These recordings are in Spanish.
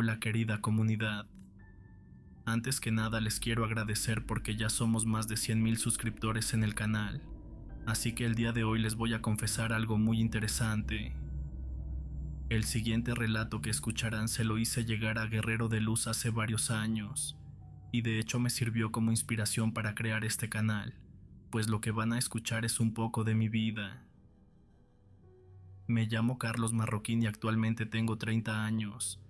Hola querida comunidad. Antes que nada les quiero agradecer porque ya somos más de 100,000 suscriptores en el canal, así que el día de hoy les voy a confesar algo muy interesante. El siguiente relato que escucharán se lo hice llegar a Guerrero de Luz hace varios años, y de hecho me sirvió como inspiración para crear este canal, pues lo que van a escuchar es un poco de mi vida. Me llamo Carlos Marroquín y actualmente tengo 30 años,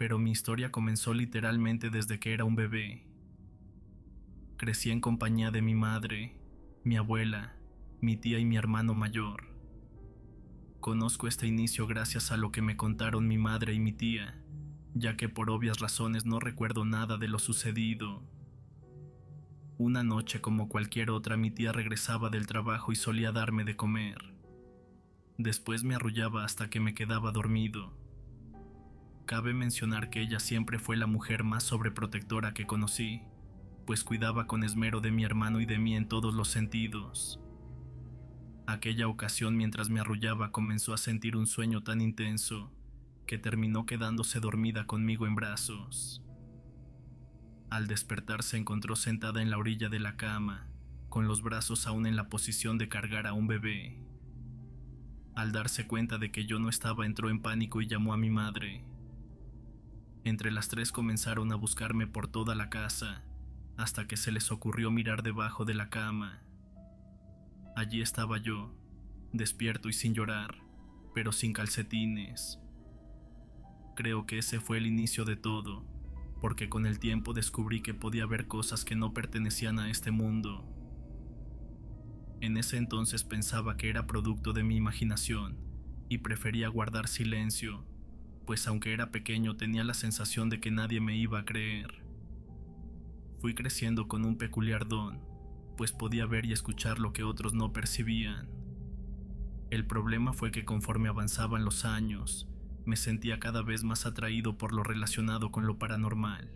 pero mi historia comenzó literalmente desde que era un bebé. Crecí en compañía de mi madre, mi abuela, mi tía y mi hermano mayor. Conozco este inicio gracias a lo que me contaron mi madre y mi tía, ya que por obvias razones no recuerdo nada de lo sucedido. Una noche como cualquier otra mi tía regresaba del trabajo y solía darme de comer. Después me arrullaba hasta que me quedaba dormido. Cabe mencionar que ella siempre fue la mujer más sobreprotectora que conocí, pues cuidaba con esmero de mi hermano y de mí en todos los sentidos. Aquella ocasión mientras me arrullaba comenzó a sentir un sueño tan intenso que terminó quedándose dormida conmigo en brazos. Al despertar se encontró sentada en la orilla de la cama, con los brazos aún en la posición de cargar a un bebé. Al darse cuenta de que yo no estaba entró en pánico y llamó a mi madre. Entre las tres comenzaron a buscarme por toda la casa, hasta que se les ocurrió mirar debajo de la cama. Allí estaba yo, despierto y sin llorar, pero sin calcetines. Creo que ese fue el inicio de todo, porque con el tiempo descubrí que podía ver cosas que no pertenecían a este mundo. En ese entonces pensaba que era producto de mi imaginación y prefería guardar silencio, pues aunque era pequeño tenía la sensación de que nadie me iba a creer. Fui creciendo con un peculiar don, pues podía ver y escuchar lo que otros no percibían. El problema fue que conforme avanzaban los años, me sentía cada vez más atraído por lo relacionado con lo paranormal.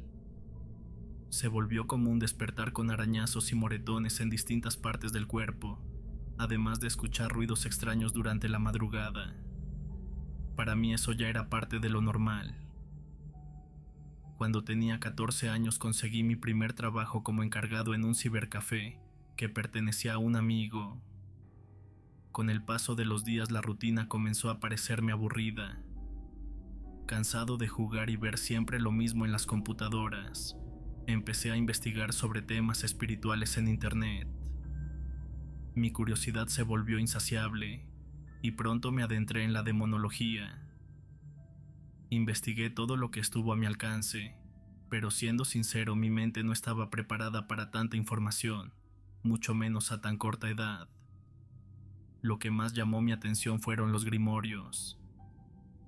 Se volvió común despertar con arañazos y moretones en distintas partes del cuerpo, además de escuchar ruidos extraños durante la madrugada. Para mí eso ya era parte de lo normal. Cuando tenía 14 años conseguí mi primer trabajo como encargado en un cibercafé que pertenecía a un amigo. Con el paso de los días la rutina comenzó a parecerme aburrida. Cansado de jugar y ver siempre lo mismo en las computadoras, empecé a investigar sobre temas espirituales en internet. Mi curiosidad se volvió insaciable y pronto me adentré en la demonología. Investigué todo lo que estuvo a mi alcance, pero siendo sincero mi mente no estaba preparada para tanta información, mucho menos a tan corta edad. Lo que más llamó mi atención fueron los grimorios.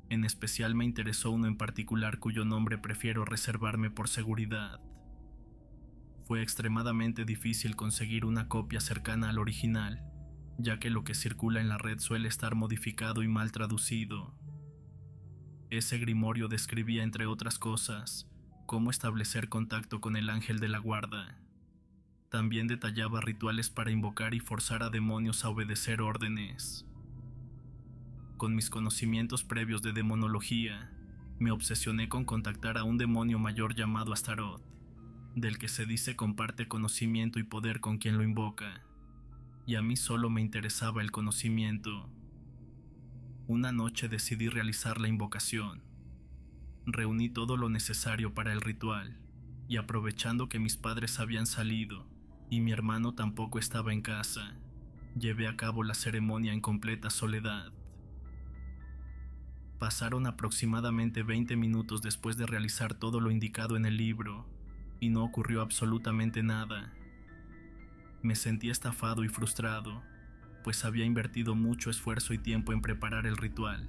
En especial me interesó uno en particular cuyo nombre prefiero reservarme por seguridad. Fue extremadamente difícil conseguir una copia cercana al original, ya que lo que circula en la red suele estar modificado y mal traducido. Ese grimorio describía, entre otras cosas, cómo establecer contacto con el ángel de la guarda. También detallaba rituales para invocar y forzar a demonios a obedecer órdenes. Con mis conocimientos previos de demonología, me obsesioné con contactar a un demonio mayor llamado Astaroth, del que se dice comparte conocimiento y poder con quien lo invoca, y a mí solo me interesaba el conocimiento. Una noche decidí realizar la invocación. Reuní todo lo necesario para el ritual, y aprovechando que mis padres habían salido y mi hermano tampoco estaba en casa, llevé a cabo la ceremonia en completa soledad. Pasaron aproximadamente 20 minutos después de realizar todo lo indicado en el libro, y no ocurrió absolutamente nada. Me sentí estafado y frustrado, pues había invertido mucho esfuerzo y tiempo en preparar el ritual.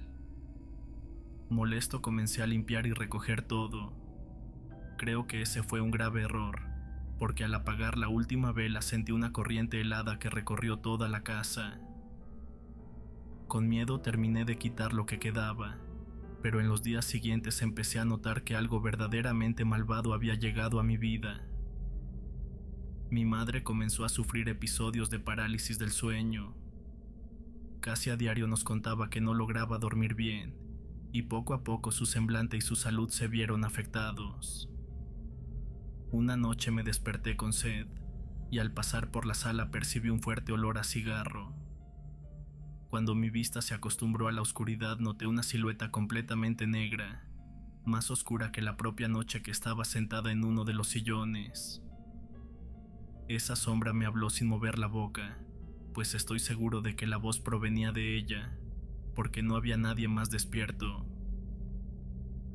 Molesto comencé a limpiar y recoger todo. Creo que ese fue un grave error, porque al apagar la última vela sentí una corriente helada que recorrió toda la casa. Con miedo terminé de quitar lo que quedaba, pero en los días siguientes empecé a notar que algo verdaderamente malvado había llegado a mi vida. Mi madre comenzó a sufrir episodios de parálisis del sueño. Casi a diario nos contaba que no lograba dormir bien y poco a poco su semblante y su salud se vieron afectados. Una noche me desperté con sed y al pasar por la sala percibí un fuerte olor a cigarro. Cuando mi vista se acostumbró a la oscuridad noté una silueta completamente negra, más oscura que la propia noche, que estaba sentada en uno de los sillones. Esa sombra me habló sin mover la boca, pues estoy seguro de que la voz provenía de ella, porque no había nadie más despierto.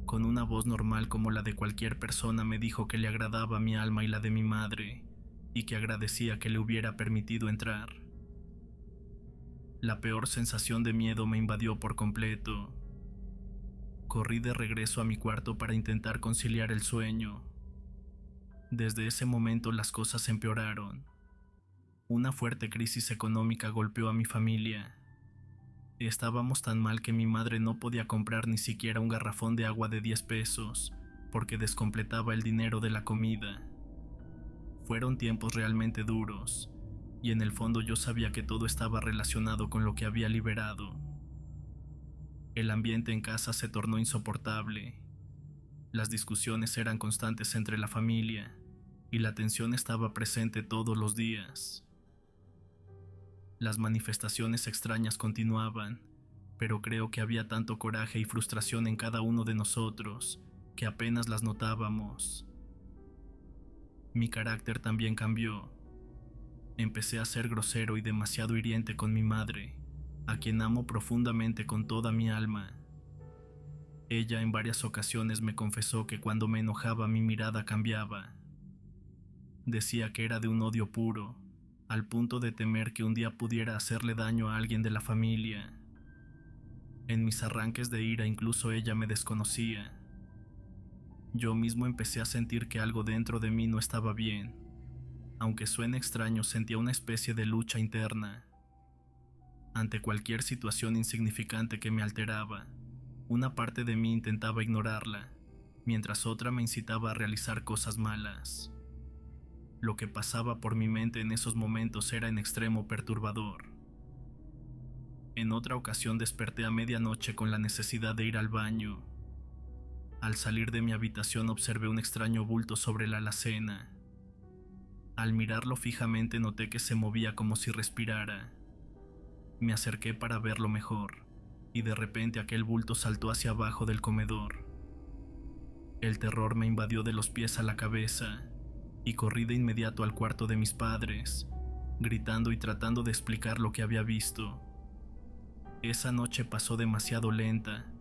Con una voz normal como la de cualquier persona me dijo que le agradaba mi alma y la de mi madre, y que agradecía que le hubiera permitido entrar. La peor sensación de miedo me invadió por completo. Corrí de regreso a mi cuarto para intentar conciliar el sueño. Desde ese momento las cosas empeoraron. Una fuerte crisis económica golpeó a mi familia. Estábamos tan mal que mi madre no podía comprar ni siquiera un garrafón de agua de 10 pesos, porque descompletaba el dinero de la comida. Fueron tiempos realmente duros, y en el fondo yo sabía que todo estaba relacionado con lo que había liberado. El ambiente en casa se tornó insoportable. Las discusiones eran constantes entre la familia, y la tensión estaba presente todos los días. Las manifestaciones extrañas continuaban, pero creo que había tanto coraje y frustración en cada uno de nosotros que apenas las notábamos. Mi carácter también cambió. Empecé a ser grosero y demasiado hiriente con mi madre, a quien amo profundamente con toda mi alma. Ella en varias ocasiones me confesó que cuando me enojaba mi mirada cambiaba. Decía que era de un odio puro, al punto de temer que un día pudiera hacerle daño a alguien de la familia. En mis arranques de ira incluso ella me desconocía. Yo mismo empecé a sentir que algo dentro de mí no estaba bien. Aunque suene extraño, sentía una especie de lucha interna. Ante cualquier situación insignificante que me alteraba, una parte de mí intentaba ignorarla, mientras otra me incitaba a realizar cosas malas. Lo que pasaba por mi mente en esos momentos era en extremo perturbador. En otra ocasión desperté a medianoche con la necesidad de ir al baño. Al salir de mi habitación observé un extraño bulto sobre la alacena. Al mirarlo fijamente noté que se movía como si respirara. Me acerqué para verlo mejor, y de repente aquel bulto saltó hacia abajo del comedor. El terror me invadió de los pies a la cabeza, y corrí de inmediato al cuarto de mis padres, gritando y tratando de explicar lo que había visto. Esa noche pasó demasiado lenta,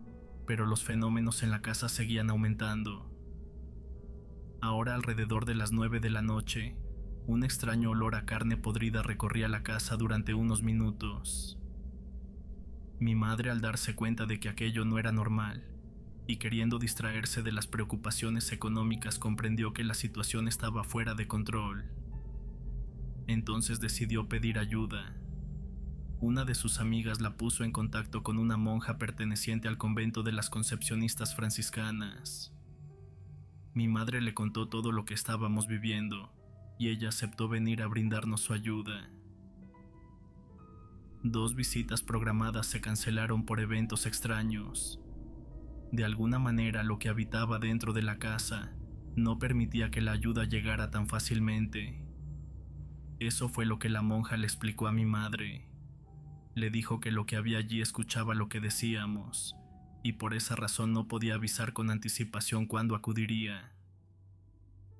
pero los fenómenos en la casa seguían aumentando. Ahora, alrededor de las 9 de la noche, un extraño olor a carne podrida recorría la casa durante unos minutos. Mi madre, al darse cuenta de que aquello no era normal, y queriendo distraerse de las preocupaciones económicas, comprendió que la situación estaba fuera de control. Entonces decidió pedir ayuda. Una de sus amigas la puso en contacto con una monja perteneciente al convento de las Concepcionistas franciscanas. Mi madre le contó todo lo que estábamos viviendo, y ella aceptó venir a brindarnos su ayuda. 2 visitas programadas se cancelaron por eventos extraños. De alguna manera, lo que habitaba dentro de la casa no permitía que la ayuda llegara tan fácilmente. Eso fue lo que la monja le explicó a mi madre. Le dijo que lo que había allí escuchaba lo que decíamos, y por esa razón no podía avisar con anticipación cuándo acudiría.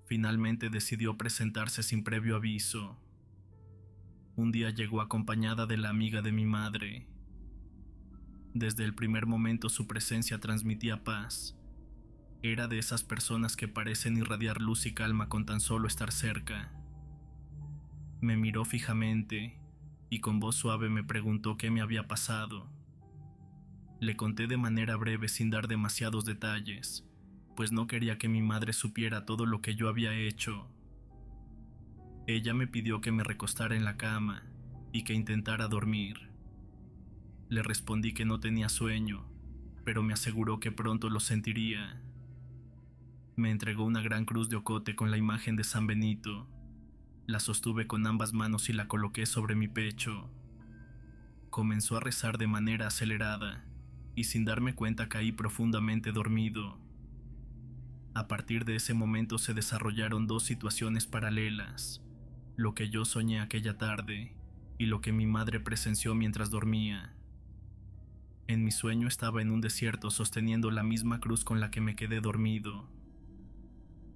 Finalmente decidió presentarse sin previo aviso. Un día llegó acompañada de la amiga de mi madre. Desde el primer momento su presencia transmitía paz. Era de esas personas que parecen irradiar luz y calma con tan solo estar cerca. Me miró fijamente y con voz suave me preguntó qué me había pasado. Le conté de manera breve sin dar demasiados detalles, pues no quería que mi madre supiera todo lo que yo había hecho. Ella me pidió que me recostara en la cama y que intentara dormir. Le respondí que no tenía sueño, pero me aseguró que pronto lo sentiría. Me entregó una gran cruz de ocote con la imagen de San Benito. La sostuve con ambas manos y la coloqué sobre mi pecho. Comenzó a rezar de manera acelerada, y sin darme cuenta caí profundamente dormido. A partir de ese momento se desarrollaron dos situaciones paralelas, lo que yo soñé aquella tarde y lo que mi madre presenció mientras dormía. En mi sueño estaba en un desierto sosteniendo la misma cruz con la que me quedé dormido.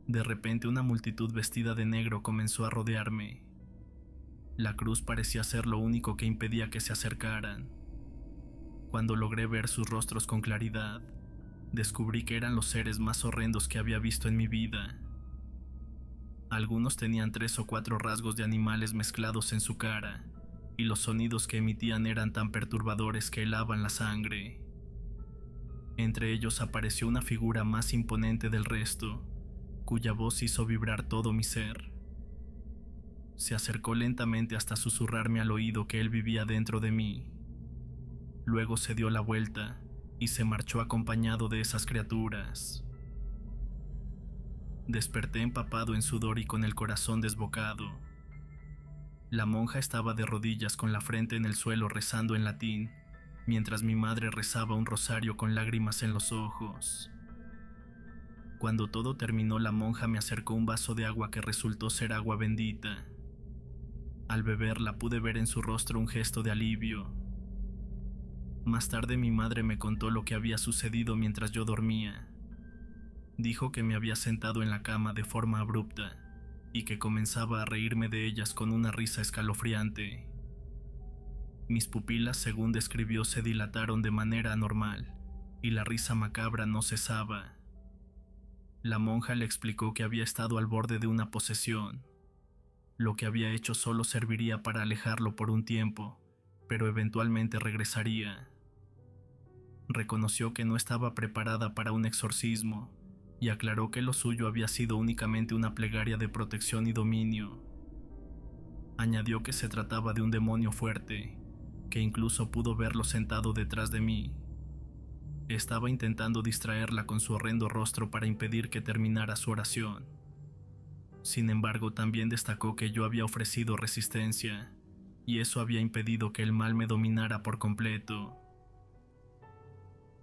De repente una multitud vestida de negro comenzó a rodearme. La cruz parecía ser lo único que impedía que se acercaran. Cuando logré ver sus rostros con claridad, descubrí que eran los seres más horrendos que había visto en mi vida. Algunos tenían 3 o 4 rasgos de animales mezclados en su cara, y los sonidos que emitían eran tan perturbadores que helaban la sangre. Entre ellos apareció una figura más imponente del resto, cuya voz hizo vibrar todo mi ser. Se acercó lentamente hasta susurrarme al oído que él vivía dentro de mí. Luego se dio la vuelta y se marchó acompañado de esas criaturas. Desperté empapado en sudor y con el corazón desbocado. La monja estaba de rodillas con la frente en el suelo rezando en latín, mientras mi madre rezaba un rosario con lágrimas en los ojos. Cuando todo terminó, la monja me acercó un vaso de agua que resultó ser agua bendita. Al beberla pude ver en su rostro un gesto de alivio. Más tarde mi madre me contó lo que había sucedido mientras yo dormía. Dijo que me había sentado en la cama de forma abrupta y que comenzaba a reírme de ellas con una risa escalofriante. Mis pupilas, según describió, se dilataron de manera anormal y la risa macabra no cesaba. La monja le explicó que había estado al borde de una posesión. Lo que había hecho solo serviría para alejarlo por un tiempo, pero eventualmente regresaría. Reconoció que no estaba preparada para un exorcismo y aclaró que lo suyo había sido únicamente una plegaria de protección y dominio. Añadió que se trataba de un demonio fuerte, que incluso pudo verlo sentado detrás de mí. Estaba intentando distraerla con su horrendo rostro para impedir que terminara su oración. Sin embargo, también destacó que yo había ofrecido resistencia, y eso había impedido que el mal me dominara por completo.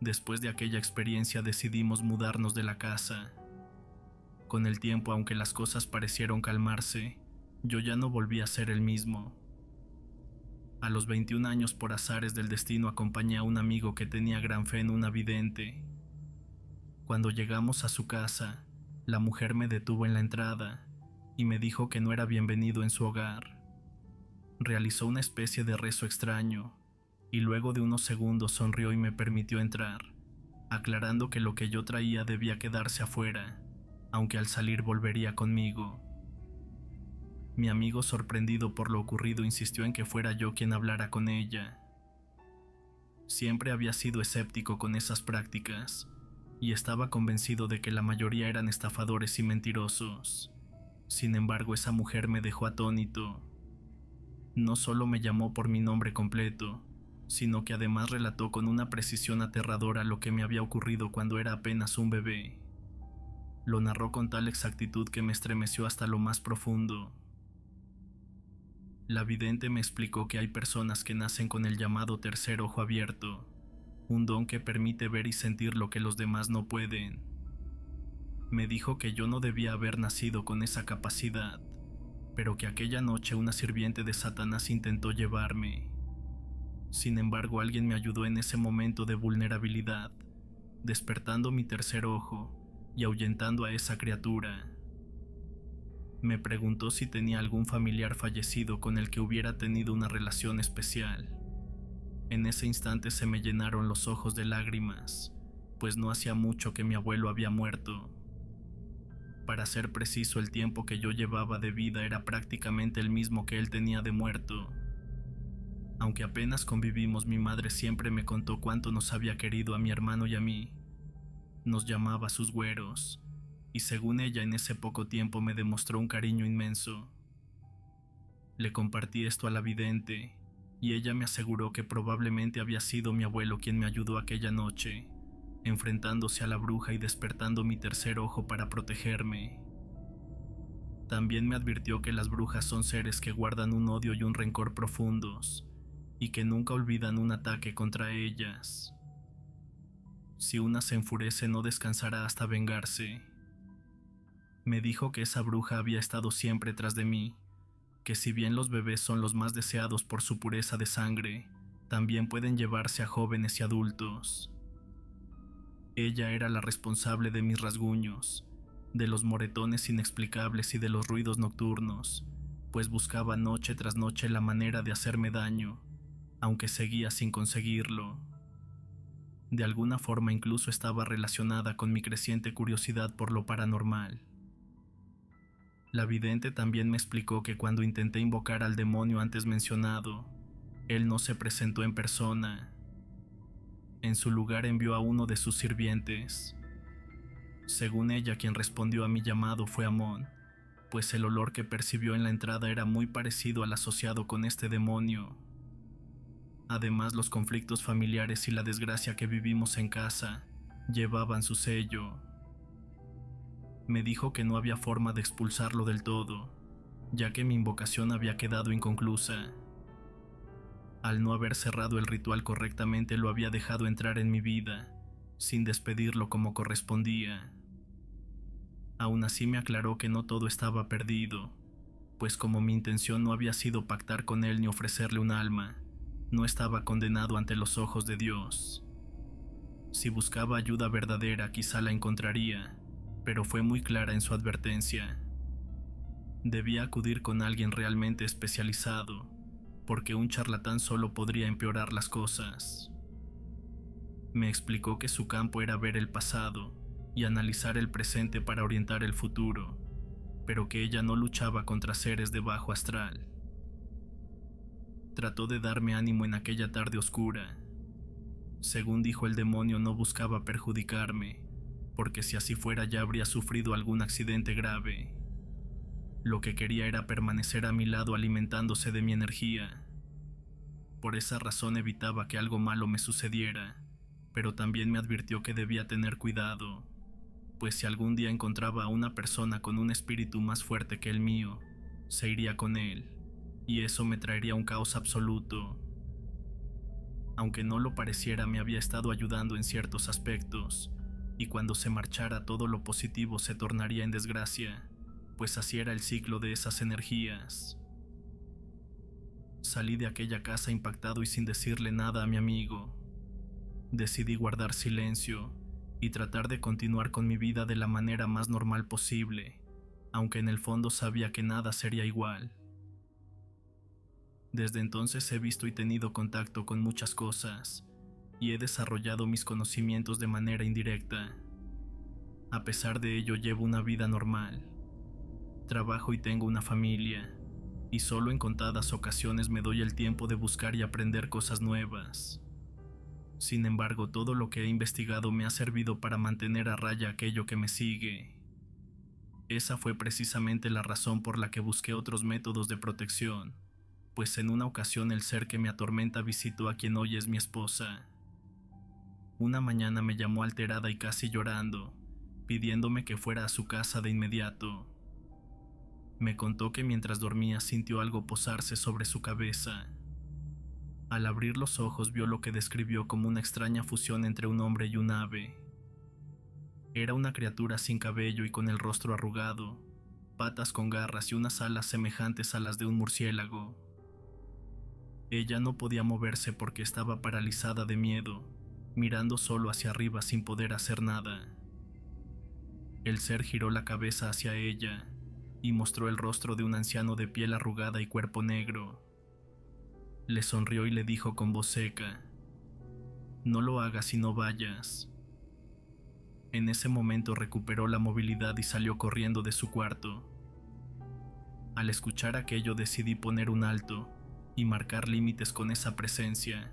Después de aquella experiencia decidimos mudarnos de la casa. Con el tiempo, aunque las cosas parecieron calmarse, yo ya no volví a ser el mismo. A los 21 años, por azares del destino, acompañé a un amigo que tenía gran fe en una vidente. Cuando llegamos a su casa, la mujer me detuvo en la entrada y me dijo que no era bienvenido en su hogar. Realizó una especie de rezo extraño y luego de unos segundos sonrió y me permitió entrar, aclarando que lo que yo traía debía quedarse afuera, aunque al salir volvería conmigo. Mi amigo, sorprendido por lo ocurrido, insistió en que fuera yo quien hablara con ella. Siempre había sido escéptico con esas prácticas y estaba convencido de que la mayoría eran estafadores y mentirosos. Sin embargo, esa mujer me dejó atónito. No solo me llamó por mi nombre completo, sino que además relató con una precisión aterradora lo que me había ocurrido cuando era apenas un bebé. Lo narró con tal exactitud que me estremeció hasta lo más profundo. La vidente me explicó que hay personas que nacen con el llamado tercer ojo abierto, un don que permite ver y sentir lo que los demás no pueden. Me dijo que yo no debía haber nacido con esa capacidad, pero que aquella noche una sirviente de Satanás intentó llevarme. Sin embargo, alguien me ayudó en ese momento de vulnerabilidad, despertando mi tercer ojo y ahuyentando a esa criatura. Me preguntó si tenía algún familiar fallecido con el que hubiera tenido una relación especial. En ese instante se me llenaron los ojos de lágrimas, pues no hacía mucho que mi abuelo había muerto. Para ser preciso, el tiempo que yo llevaba de vida era prácticamente el mismo que él tenía de muerto. Aunque apenas convivimos, mi madre siempre me contó cuánto nos había querido a mi hermano y a mí. Nos llamaba sus güeros, y según ella en ese poco tiempo me demostró un cariño inmenso. Le compartí esto a la vidente, y ella me aseguró que probablemente había sido mi abuelo quien me ayudó aquella noche, enfrentándose a la bruja y despertando mi tercer ojo para protegerme. También me advirtió que las brujas son seres que guardan un odio y un rencor profundos, y que nunca olvidan un ataque contra ellas. Si una se enfurece no descansará hasta vengarse. Me dijo que esa bruja había estado siempre tras de mí, que si bien los bebés son los más deseados por su pureza de sangre, también pueden llevarse a jóvenes y adultos. Ella era la responsable de mis rasguños, de los moretones inexplicables y de los ruidos nocturnos, pues buscaba noche tras noche la manera de hacerme daño, aunque seguía sin conseguirlo. De alguna forma incluso estaba relacionada con mi creciente curiosidad por lo paranormal. La vidente también me explicó que cuando intenté invocar al demonio antes mencionado, él no se presentó en persona. En su lugar envió a uno de sus sirvientes. Según ella, quien respondió a mi llamado fue Amón, pues el olor que percibió en la entrada era muy parecido al asociado con este demonio. Además, los conflictos familiares y la desgracia que vivimos en casa llevaban su sello. Me dijo que no había forma de expulsarlo del todo, ya que mi invocación había quedado inconclusa. Al no haber cerrado el ritual correctamente, lo había dejado entrar en mi vida, sin despedirlo como correspondía. Aún así me aclaró que no todo estaba perdido, pues como mi intención no había sido pactar con él ni ofrecerle un alma, no estaba condenado ante los ojos de Dios. Si buscaba ayuda verdadera, quizá la encontraría, pero fue muy clara en su advertencia. Debía acudir con alguien realmente especializado, porque un charlatán solo podría empeorar las cosas. Me explicó que su campo era ver el pasado y analizar el presente para orientar el futuro, pero que ella no luchaba contra seres de bajo astral. Trató de darme ánimo en aquella tarde oscura. Según dijo, el demonio no buscaba perjudicarme, porque si así fuera ya habría sufrido algún accidente grave. Lo que quería era permanecer a mi lado alimentándose de mi energía. Por esa razón evitaba que algo malo me sucediera, pero también me advirtió que debía tener cuidado, pues si algún día encontraba a una persona con un espíritu más fuerte que el mío, se iría con él, y eso me traería un caos absoluto. Aunque no lo pareciera, me había estado ayudando en ciertos aspectos, y cuando se marchara todo lo positivo se tornaría en desgracia, pues así era el ciclo de esas energías. Salí de aquella casa impactado y sin decirle nada a mi amigo. Decidí guardar silencio y tratar de continuar con mi vida de la manera más normal posible, aunque en el fondo sabía que nada sería igual. Desde entonces he visto y tenido contacto con muchas cosas, y he desarrollado mis conocimientos de manera indirecta. A pesar de ello, llevo una vida normal. Trabajo y tengo una familia, y solo en contadas ocasiones me doy el tiempo de buscar y aprender cosas nuevas. Sin embargo, todo lo que he investigado me ha servido para mantener a raya aquello que me sigue. Esa fue precisamente la razón por la que busqué otros métodos de protección, pues en una ocasión el ser que me atormenta visitó a quien hoy es mi esposa. Una mañana me llamó alterada y casi llorando, pidiéndome que fuera a su casa de inmediato. Me contó que mientras dormía sintió algo posarse sobre su cabeza. Al abrir los ojos vio lo que describió como una extraña fusión entre un hombre y un ave. Era una criatura sin cabello y con el rostro arrugado, patas con garras y unas alas semejantes a las de un murciélago. Ella no podía moverse porque estaba paralizada de miedo, mirando solo hacia arriba sin poder hacer nada. El ser giró la cabeza hacia ella y mostró el rostro de un anciano de piel arrugada y cuerpo negro. Le sonrió y le dijo con voz seca: «No lo hagas y no vayas». En ese momento recuperó la movilidad y salió corriendo de su cuarto. Al escuchar aquello decidí poner un alto y marcar límites con esa presencia.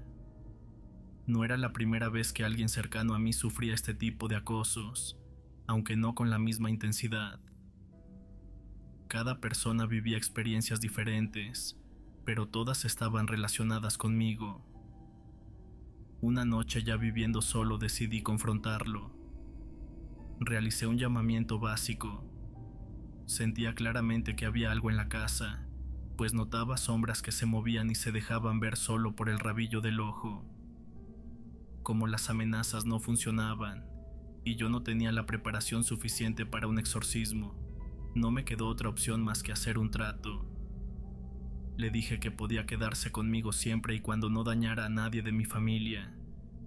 No era la primera vez que alguien cercano a mí sufría este tipo de acosos, aunque no con la misma intensidad. Cada persona vivía experiencias diferentes, pero todas estaban relacionadas conmigo. Una noche, ya viviendo solo, decidí confrontarlo. Realicé un llamamiento básico. Sentía claramente que había algo en la casa, pues notaba sombras que se movían y se dejaban ver solo por el rabillo del ojo. Como las amenazas no funcionaban y yo no tenía la preparación suficiente para un exorcismo, no me quedó otra opción más que hacer un trato. Le dije que podía quedarse conmigo siempre y cuando no dañara a nadie de mi familia,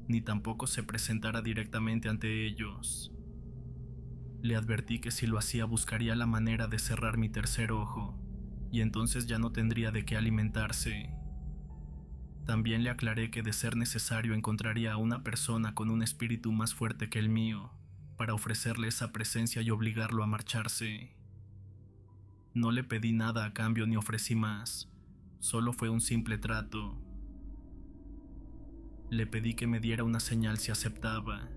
ni tampoco se presentara directamente ante ellos. Le advertí que si lo hacía buscaría la manera de cerrar mi tercer ojo, y entonces ya no tendría de qué alimentarse. También le aclaré que de ser necesario encontraría a una persona con un espíritu más fuerte que el mío, para ofrecerle esa presencia y obligarlo a marcharse. No le pedí nada a cambio ni ofrecí más, solo fue un simple trato. Le pedí que me diera una señal si aceptaba.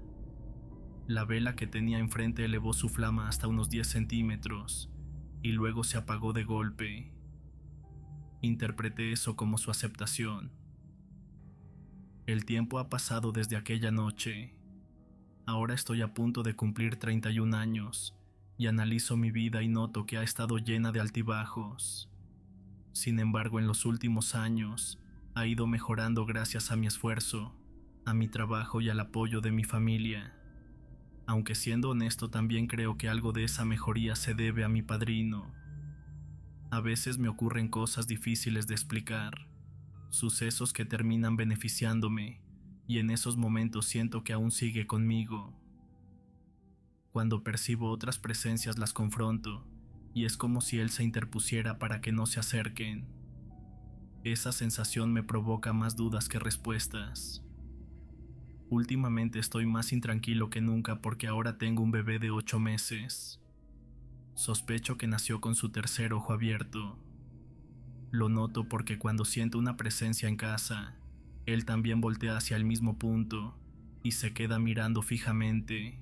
La vela que tenía enfrente elevó su flama hasta unos 10 centímetros y luego se apagó de golpe. Interpreté eso como su aceptación. El tiempo ha pasado desde aquella noche. Ahora estoy a punto de cumplir 31 años y analizo mi vida y noto que ha estado llena de altibajos. Sin embargo, en los últimos años ha ido mejorando gracias a mi esfuerzo, a mi trabajo y al apoyo de mi familia. Aunque siendo honesto también creo que algo de esa mejoría se debe a mi padrino. A veces me ocurren cosas difíciles de explicar, sucesos que terminan beneficiándome, y en esos momentos siento que aún sigue conmigo. Cuando percibo otras presencias las confronto, y es como si él se interpusiera para que no se acerquen. Esa sensación me provoca más dudas que respuestas. Últimamente estoy más intranquilo que nunca porque ahora tengo un bebé de 8 meses. Sospecho que nació con su tercer ojo abierto. Lo noto porque cuando siento una presencia en casa, él también voltea hacia el mismo punto y se queda mirando fijamente.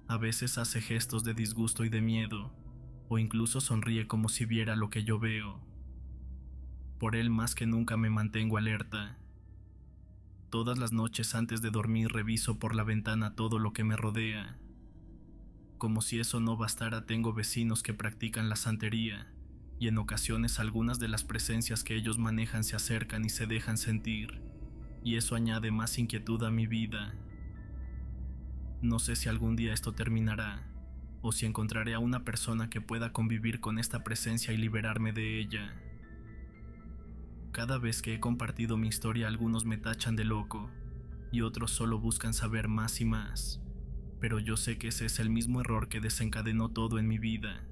A veces hace gestos de disgusto y de miedo, o incluso sonríe como si viera lo que yo veo. Por él más que nunca me mantengo alerta. Todas las noches antes de dormir reviso por la ventana todo lo que me rodea. Como si eso no bastara, tengo vecinos que practican la santería, y en ocasiones algunas de las presencias que ellos manejan se acercan y se dejan sentir, y eso añade más inquietud a mi vida. No sé si algún día esto terminará, o si encontraré a una persona que pueda convivir con esta presencia y liberarme de ella. Cada vez que he compartido mi historia, algunos me tachan de loco, y otros solo buscan saber más y más, pero yo sé que ese es el mismo error que desencadenó todo en mi vida.